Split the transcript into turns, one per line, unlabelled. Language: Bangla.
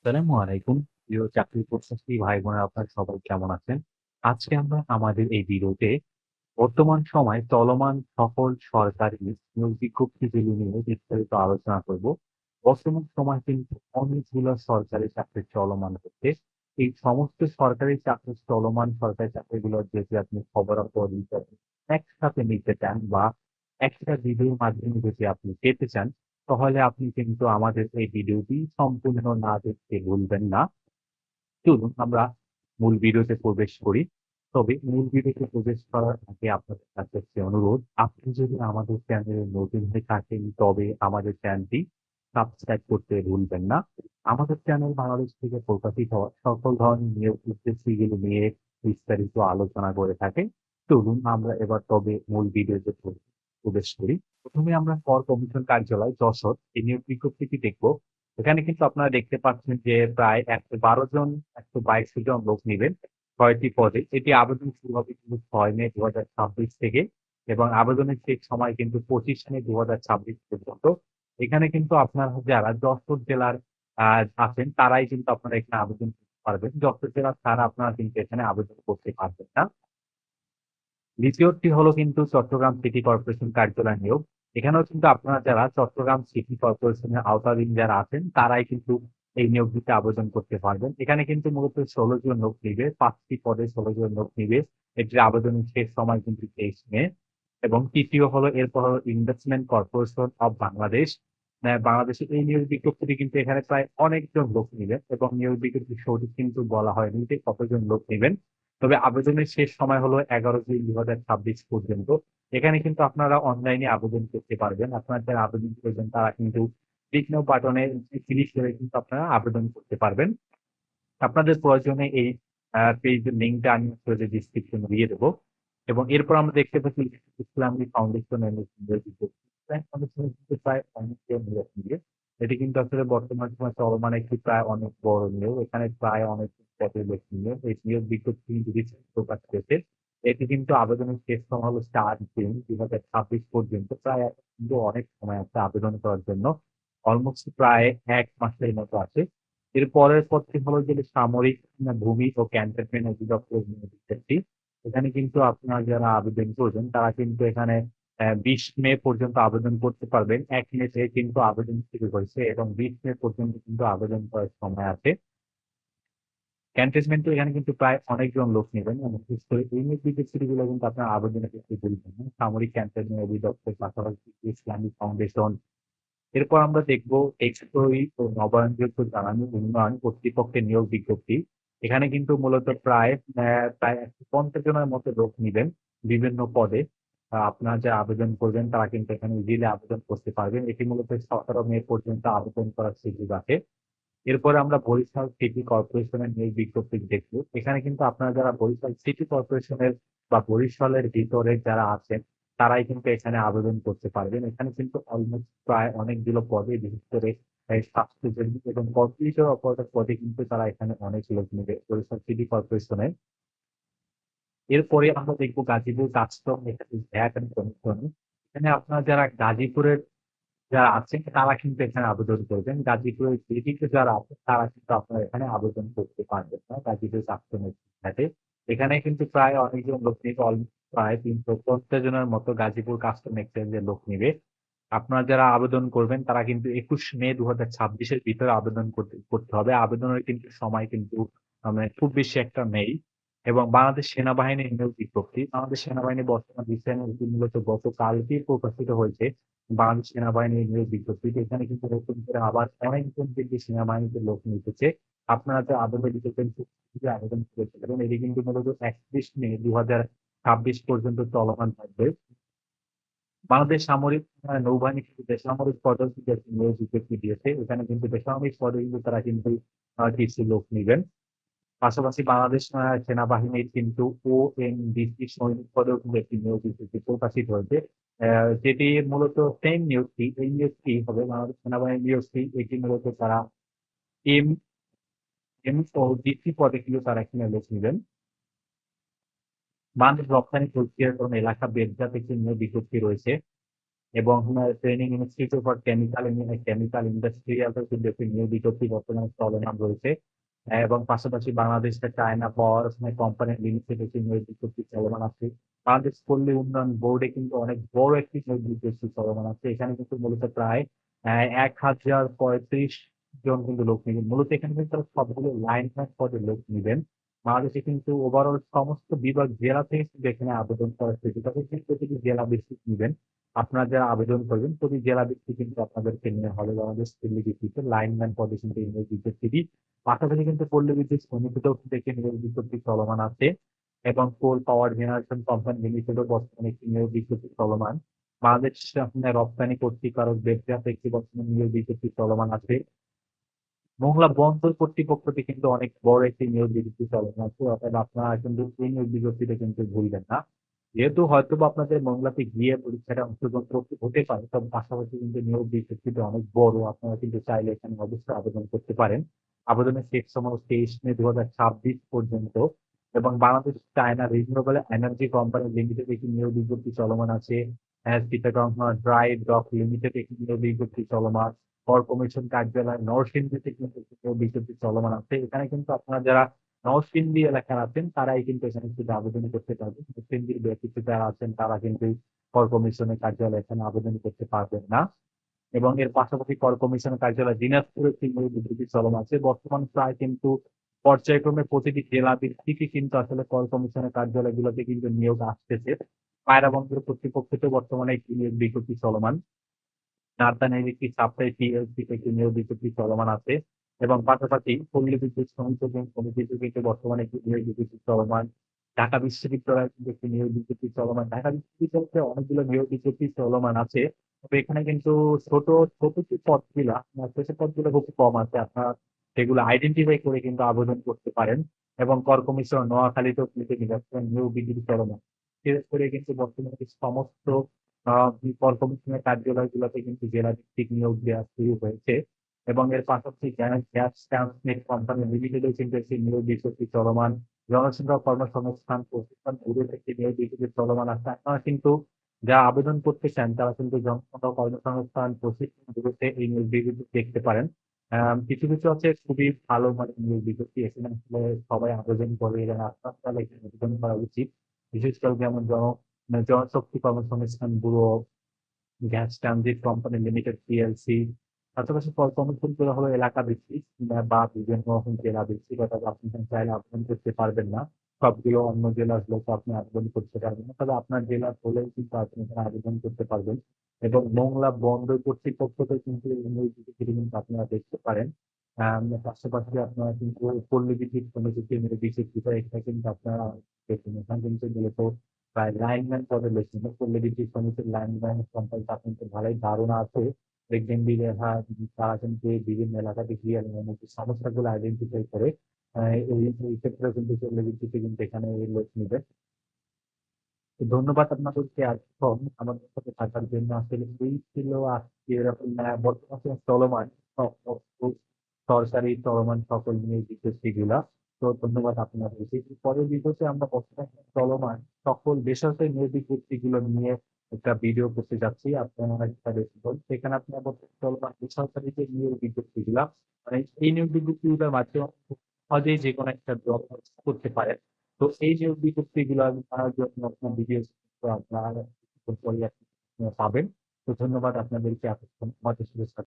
আসসালামু আলাইকুম। প্রিয় চাকরি প্রত্যাশী ভাই বোনেরা আপনারা সবাই কেমন আছেন? আজকে আমরা আমাদের এই ভিডিওতে বর্তমান সময়ে চলমান সকল সরকারি নিয়োগ বিজ্ঞপ্তিগুলি নিয়ে বিস্তারিত আলোচনা করব। বর্তমান সময়ে কিন্তু অনেকগুলো সরকারি চাকরি চলমান হচ্ছে। এই সমস্ত সরকারি চাকরি চলমান সরকারি চাকরিগুলোর যদি আপনি খবরাখবর একসাথে নিতে চান বা একটা ভিডিওর মাধ্যমে যদি আপনি পেতে চান, তাহলে আপনি কিন্তু আমাদের এই ভিডিওটি সম্পূর্ণ না দেখতে ভুলবেন না। চলুন আমরা মূল ভিডিওতে প্রবেশ করি। তবে মূল ভিডিওতে প্রবেশ করার আগে আপনাদের কাছে একটি অনুরোধ, আপনি যদি আমাদের চ্যানেলে নতুন হয়ে থাকেন তবে আমাদের চ্যানেলটি সাবস্ক্রাইব করতে ভুলবেন না। আমাদের চ্যানেল বাংলাদেশ থেকে প্রকাশিত হওয়া সকল ধরনের নিয়োগ বিজ্ঞপ্তিগুলো নিয়ে বিস্তারিত আলোচনা করে থাকে। চলুন আমরা এবার তবে মূল ভিডিওতে প্রবেশ করি। প্রথমে আমরা কর কমিশন কার্যালয় যশোর এই নিয়োগ বিজ্ঞপ্তিটি দেখব। এখানে কিন্তু আপনারা দেখতে পাচ্ছেন যে প্রায় ১১২ জন ১২২ জন লোক নিবেন ৬টি পদে। এটি আবেদন শুরু হবে কিন্তু ৬ মে ২০২৬ থেকে এবং আবেদনের শেষ সময় কিন্তু ২৫ মে ২০২৬ পর্যন্ত। এখানে কিন্তু আপনারা যারা যশোর জেলার আছেন তারাই কিন্তু আপনারা এখানে আবেদন করতে পারবেন। যশোর জেলা ছাড়া আপনারা কিন্তু এখানে আবেদন করতে পারবেন না। দ্বিতীয়টি হলো কিন্তু চট্টগ্রাম সিটি কর্পোরেশন কার্যালয় নিয়োগ। এখানেও কিন্তু আপনারা যারা চট্টগ্রাম সিটি কর্পোরেশনের আওতাধীন যারা আছেন তারাই কিন্তু এই নিয়োগ দিতে আবেদন করতে পারবেন। এখানে কিন্তু মূলত ১৬ জন লোক নিবে। ৫ টি পদে ১৬ জন লোক নিবে। এটির আবেদনের শেষ সময় কিন্তু ২৩ মে। এবং তৃতীয় হলো এরপর হলো ইনভেস্টমেন্ট কর্পোরেশন অফ বাংলাদেশ। বাংলাদেশের এই নিয়োগ বিজ্ঞপ্তিটি কিন্তু এখানে প্রায় অনেকজন লোক নিবেন এবং নিয়োগ বিজ্ঞপ্তির সঠিক কিন্তু বলা হয়নি যে কতজন লোক নিবেন। তবে আবেদনের শেষ সময় হলো ১১ জুন ২০২৬ পর্যন্ত। এখানে কিন্তু আপনারা অনলাইনে আবেদন করতে পারবেন। আপনারা যারা আবেদন করবেন তারা কিন্তু টিক বাটনে ক্লিক করে কিন্তু আপনারা আবেদন করতে পারবেন। আপনাদের প্রয়োজনে এই পেজের লিঙ্কটা আমি আসলে ডেসক্রিপশনে দিয়ে দেবো। এবং এরপর আমরা দেখতে পাচ্ছি ইসলামী ফাউন্ডেশন এর ফাউন্ডেশনের কিন্তু প্রায় অনেকজন নিয়োগ নিবে। এটি কিন্তু আসলে বর্তমান সময়ে চলমান একটি প্রায় অনেক বড় নিয়োগ। এখানে প্রায় অনেক পদের লোক নিয়োগ। এই নিয়োগ বিজ্ঞপ্তি কিন্তু রিসেন্ট প্রকাশ পেয়েছে। এটি কিন্তু আবেদনের শেষ সময় হলো ৪ জুন ২০২৬ পর্যন্ত। প্রায় কিন্তু অনেক সময় আছে আবেদন করার জন্য। অলমোস্ট প্রায় ১ মাসের মতো আছে। এর পরের পদটি হলো যে সামরিক ভূমি ও ক্যান্টনমেন্ট অধিদপ্তর নিয়োগ বিজ্ঞপ্তি। এখানে কিন্তু আপনারা যারা আবেদন করবেন তারা কিন্তু এখানে ২০ মে পর্যন্ত আবেদন করতে পারবেন। ১ মে থেকে কিন্তু আবেদন শুরু হয়েছে এবং ২০ মে পর্যন্ত কিন্তু আবেদন করার সময় আছে। ক্যান্টনমেন্টে এখানে কিন্তু প্রায় অনেকজন লোক নেবেন এবং বিশেষ করে এই নিয়োগ বিজ্ঞপ্তিগুলো কিন্তু আপনার আবেদনের ক্ষেত্রে গুরুত্বপূর্ণ। সামরিক ক্যান্টনমেন্ট অধিদপ্তর, পাশাপাশি ইসলামিক ফাউন্ডেশন। এরপর আমরা দেখব টেকসই ও নবায়নযোগ্য জ্বালানি উন্নয়ন কর্তৃপক্ষের নিয়োগ বিজ্ঞপ্তি। এখানে কিন্তু মূলত প্রায় ১৫০ জনের মতো লোক নিবেন বিভিন্ন পদে। আপনারা যারা আবেদন করবেন তারা কিন্তু এখানে ইজিলি আবেদন করতে পারবেন। এটি মূলত ১৭ মে পর্যন্ত আবেদন করার সুযোগ আছে। এরপরে আমরা বরিশাল সিটি কর্পোরেশনের নিয়োগ বিজ্ঞপ্তি দেখব। এখানে কিন্তু আপনারা যারা বরিশাল সিটি কর্পোরেশনের বা বরিশালের ভিতরে যারা আছেন তারাই কিন্তু এখানে আবেদন করতে পারবেন। এখানে কিন্তু অলমোস্ট প্রায় অনেকগুলো পদে বিশেষ করে স্বাস্থ্যজীবী এবং কম্পিউটার অপারেটর পদে কিন্তু তারা এখানে অনেক লোক নেবে বরিশাল সিটি কর্পোরেশনে। এরপরে আমরা দেখবো Gazipur custom VAT and commission. এখানে আপনারা যারা গাজীপুরের যারা আছেন তারা কিন্তু এখানে আবেদন করবেন। গাজীপুরের বিডিতে যারা আছেন তারা কিন্তু আপনারা এখানে আবেদন করতে পারবেন না। গাজীপুর কাস্টমের সাথে এখানে কিন্তু প্রায় অনেকজন লোক নিবে, প্রায় ৩৫০ জনের মতো গাজীপুর কাস্টম এক্সচেঞ্জের লোক নিবে। আপনারা যারা আবেদন করবেন তারা কিন্তু ২১ মে ২০২৬ এর ভিতরে আবেদন করতে হবে। আবেদনের কিন্তু সময় কিন্তু মানে খুব বেশি একটা নেই। এবং বাংলাদেশ সেনাবাহিনীর নিয়োগ বিজ্ঞপ্তি। বাংলাদেশ সেনাবাহিনী বর্তমান রিসেন্টলি মূলত গতকালকেই প্রকাশিত হয়েছে। বাংলাদেশ সেনাবাহিনীর নিয়োগ বিজ্ঞপ্তি। এখানে কিন্তু নতুন করে আবার অনেকজন কিন্তু সেনাবাহিনীতে লোক নিতেছে। আপনারা যে আবেদন দিতেছেন আবেদন করতে পারেন। এটি কিন্তু মূলত ৩১ মে ২০২৬ পর্যন্ত চলমান থাকবে। বাংলাদেশ সামরিক নৌবাহিনী কিন্তু বেসামরিক পদেও কিন্তু একটি নিয়োগ বিজ্ঞপ্তি দিয়েছে। এখানে কিন্তু বেসামরিক পদে কিন্তু তারা কিন্তু কিছু লোক নিবেন। পাশাপাশি বাংলাদেশ সেনাবাহিনীর কিন্তু ওএনডিসি সৈনিক পদেও কিন্তু একটি নিয়োগ বিজ্ঞপ্তি প্রকাশিত হয়েছে। যেটি মূলত সেম নিয়োগটি, এই নিয়োগটি হবে বাংলাদেশ সেনাবাহিনীর নিয়োগটি। এটি মূলত তারা এম এম ও ডিসি পদে কিন্তু তারা এখানে লোক নিবেন। বাংলাদেশ রপ্তানি প্রক্রিয়াকরণ এলাকা বেড়জাত একটি নিয়োগ বিজ্ঞপ্তি রয়েছে। এবং ট্রেনিং ইনস্টিটিউট ফর কেমিক্যাল ইন্ডাস্ট্রিয়ালও কিন্তু একটি নিয়োগ বিজ্ঞপ্তি বর্তমানে চলমান রয়েছে। এবং পাশাপাশি বাংলাদেশে চায়না পাওয়ার কোম্পানি লিমিটেড একটি নিয়োগ বিজ্ঞপ্তি চলমান আছে। বাংলাদেশ পল্লী উন্নয়ন বোর্ডে কিন্তু অনেক বড় একটি নিয়োগ বিজ্ঞপ্তি চলমান আছে। এখানে কিন্তু মূলত প্রায় 1035 জন কিন্তু লোক নিবেন। মূলত এখানে কিন্তু তারা সবগুলো লাইনম্যান পদে লোক নিবেন। বাংলাদেশে কিন্তু ওভারঅল সমস্ত বিভাগ জেলা থেকে কিন্তু এখানে আবেদন করার সুবিধা আছে। প্রতিটি জেলা ভিত্তিক নিবেন। আপনারা যারা আবেদন করবেন প্রতি জেলা ভিত্তিক কিন্তু আপনাদেরকে নেওয়া হবে। বাংলাদেশ পল্লী বিদ্যুতের লাইনম্যান পদে কিন্তু এই নিয়োগ বিজ্ঞপ্তিটি। পাশাপাশি কিন্তু পল্লী বিদ্যুৎ সমিতিতেও কিন্তু একটি নিয়োগ বিজ্ঞপ্তি চলমান আছে এবং কোল পাওয়ার জেনারেশন কোম্পানি লিমিটেডও বর্তমানে একটি নিয়োগ বিজ্ঞপ্তি চলমান। বাংলাদেশ রপ্তানি কর্তৃকারক বেবজাতে একটি বর্তমানে নিয়োগ বিজ্ঞপ্তি চলমান আছে। মোংলা বন্দর কর্তৃপক্ষটি কিন্তু অনেক বড় একটি নিয়োগ বিজ্ঞপ্তি চলমান আছে, অর্থাৎ আপনারা কিন্তু এই নিয়োগ বিজ্ঞপ্তিটা কিন্তু ভুলবেন না। যেহেতু হয়তো বা আপনাদের মোংলাতে গিয়ে পরীক্ষাটা অংশগ্রহণ করতে হতে পারে, তবে পাশাপাশি কিন্তু নিয়োগ বিজ্ঞপ্তিটা অনেক বড়। আপনারা কিন্তু চাইলে এখানে অবশ্যই আবেদন করতে পারেন। আবেদনের শেষ সময় 23 মে 2026 পর্যন্ত। এবং Bangladesh China renewable energy company limited একটি নিয়োগ বিজ্ঞপ্তি চলমান আছে। চিটাগং ড্রাই ডক লিমিটেড একটি নিয়োগ বিজ্ঞপ্তি চলমান। কর কমিশন কার্যালয় নরসিংদীতে কিন্তু একটি নিয়োগ বিজ্ঞপ্তি চলমান আছে। এখানে কিন্তু আপনারা যারা নরসিংদী এলাকার আছেন তারাই কিন্তু এখানে শুধু আবেদন করতে পারবেন। নরসিংদীর ব্যতীত যারা আছেন তারা কিন্তু কর কমিশনের কার্যালয়ে এখানে আবেদন করতে পারবেন না। এবং এর পাশাপাশি কর কমিশনের কার্যালয় দিনাজপুরে একটি নিয়োগ বিজ্ঞপ্তি চলমান আছে। বর্তমান প্রায় কিন্তু পর্যায়ক্রমে প্রতিটি জেলা ভিত্তিকই কিন্তু আসলে কর কমিশনের কার্যালয়গুলোতে কিন্তু নিয়োগ আসতেছে। পায়রা বন্দর কর্তৃপক্ষতে বর্তমানে একটি নিয়োগ বিজ্ঞপ্তি চলমান। রাজধানীর একটি সাপ্তাহিক পিএলসি একটি নিয়োগ বিজ্ঞপ্তি চলমান আছে। এবং পাশাপাশি পল্লী বিদ্যুৎ সমিতিতে কিন্তু বর্তমানে একটি নিয়োগ বিজ্ঞপ্তি চলমান। ঢাকা বিশ্ববিদ্যালয়ে কিন্তু একটি নিয়োগ বিজ্ঞপ্তি চলমান। ঢাকা বিশ্ববিদ্যালয়ে অনেকগুলো নিয়োগ বিজ্ঞপ্তি চলমান আছে। তবে এখানে কিন্তু ছোট ছোট যে পদগুলা শেষের পদগুলো খুব কম আছে। আপনারা সেগুলো আইডেন্টিফাই করে কিন্তু আবেদন করতে পারেন। এবং কর কমিশন নোয়াখালীতেও কিন্তু নিয়োগ বিজ্ঞপ্তি চলমান। বিশেষ করে কিন্তু বর্তমানে সমস্ত কর কমিশনের কার্যালয়গুলোতে কিন্তু জেলা ভিত্তিক নিয়োগ দেওয়া শুরু হয়েছে। এবং এর পাশাপাশি গ্যাস ট্রান্সমিট কোম্পানি লিমিটেডও কিন্তু একটি নিয়োগ বিজ্ঞপ্তি চলমান। জনসংখ্যা কর্মসংস্থান প্রশিক্ষণ ব্যুরোর একটি নিয়োগ বিজ্ঞপ্তি চলমান আছে। আপনারা কিন্তু যারা আবেদন করতে চান তারা কিন্তু জনসংখ্যা কর্মসংস্থান প্রশিক্ষণ ব্যুরোতে এই নিয়োগ বিজ্ঞপ্তি দেখতে পারেন। কিছু কিছু আছে খুবই ভালো মানে নিয়োগ বিজ্ঞপ্তি, এখানে আসলে সবাই আবেদন করে এবং আপনার তাহলে এখানে আবেদন করা উচিত। বিশেষ করে যেমন জনশক্তি কর্মসংস্থান bureau, gas transit company limited PLC. পাশাপাশি কর্মসূচিগুলো হলো এলাকা ভিত্তিক বা বিভিন্ন জেলা ভিত্তিক, অর্থাৎ আপনি এখানে চাইলে আবেদন করতে পারবেন না। সবগুলো অন্য জেলার লোক আপনি আবেদন করতে পারবেন না, তবে আপনার জেলার হলেও কিন্তু আপনি এখানে আবেদন করতে পারবেন। এবং মোংলা বন্দর কর্তৃপক্ষকে কিন্তু এই বিষয়টি কিন্তু আপনারা দেখতে পারেন। পাশাপাশি আপনারা কিন্তু পল্লী বিদ্যুৎ সমিতি বিশেষ বিষয় এটা কিন্তু আপনারা দেখুন, এখানে কিন্তু মূলত প্রায় লাইনম্যান পদে বেশি না। পল্লী বিদ্যুৎ সমিতির লাইনম্যান সম্পর্কে আপনার কিন্তু ভালোই ধারণা আছে। দেখবেন তারা কিন্তু এই বিভিন্ন এলাকাতে গিয়ে সমস্যাগুলো আইডেন্টিফাই করে এই ক্ষেত্রে কিন্তু পল্লী বিদ্যুৎে কিন্তু এখানে এই লোক নিবে। তো ধন্যবাদ আপনাদেরকে এতক্ষণ আমাদের সাথে থাকার জন্য। আসলে এই ছিল আজকে এরকম বর্তমানে চলমান সরকারি চলমান সকল নিয়োগ বিজ্ঞপ্তিগুলা। তো ধন্যবাদ আপনাদেরকে। পরের ভিডিওতে আমরা বর্তমানে চলমান সকল বেসরকারি নিয়োগ বিজ্ঞপ্তিগুলো নিয়ে একটা ভিডিও করতে যাচ্ছি। আপনারা সেটা দেখুন। সেখানে আপনারা বর্তমানে চলমান বেসরকারি যে নিয়োগ বিজ্ঞপ্তিগুলা, মানে এই নিয়োগ বিজ্ঞপ্তিগুলোর মাধ্যমে খুব সহজেই যেকোনো একটা জব করতে পারেন। তো এই নিয়োগ বিজ্ঞপ্তিগুলো পাওয়ার জন্য আপনার ভিডিও আপনার পাবেন। তো ধন্যবাদ আপনাদেরকে এতক্ষণ আমাদের সাথে